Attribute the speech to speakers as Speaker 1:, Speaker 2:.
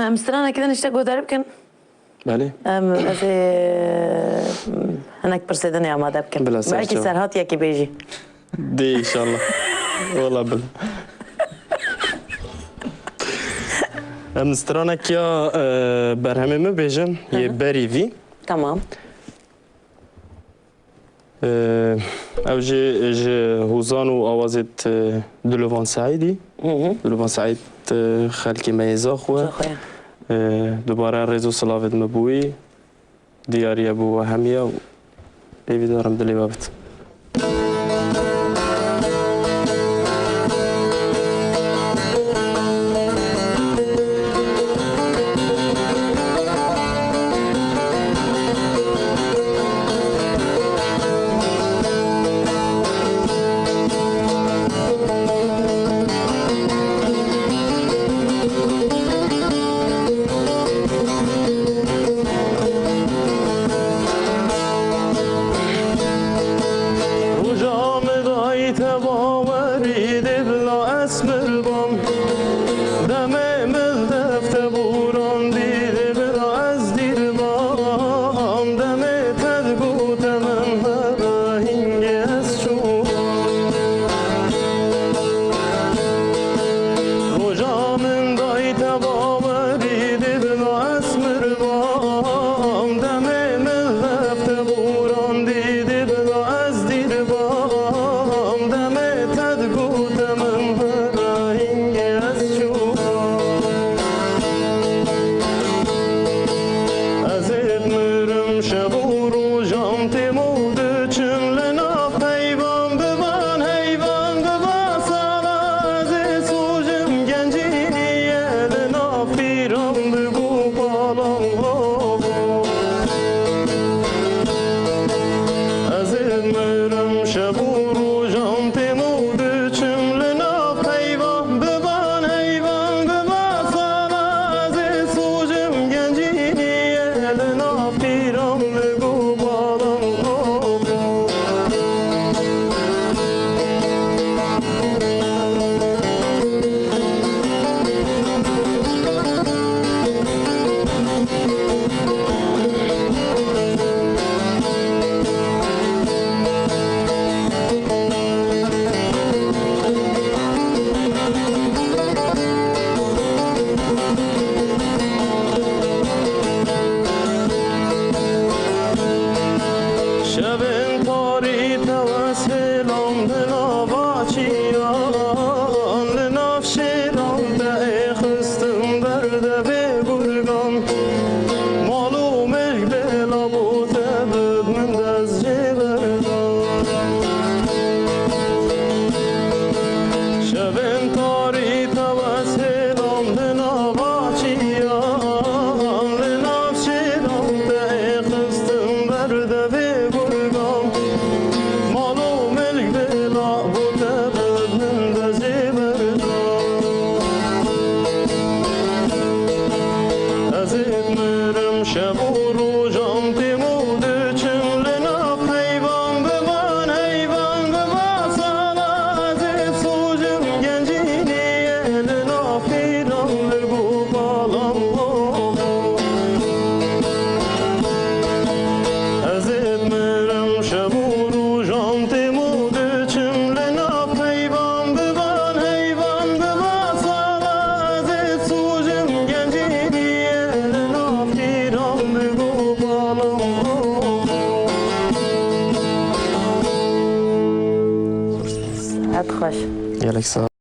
Speaker 1: امستران كده نشتاق ودارب كن
Speaker 2: بله
Speaker 1: از هناك برسيدني آماده بكن
Speaker 2: بلا سر
Speaker 1: بلكي
Speaker 2: جواب.
Speaker 1: سرهات يكي بيجي
Speaker 2: دي ان شاء الله والله بله امستران کیا برهمه می بیجن یه بری وی
Speaker 1: تمام
Speaker 2: او جي هوزان و اوازت دلوفان سعيدي دلوفان سعيد خلكي ميزا خوه
Speaker 1: خويا
Speaker 2: دوباره ريزو سلافت مبوي دياري ابو هميه و ايفي دارم دلي بابت
Speaker 1: هات خوش
Speaker 2: يالك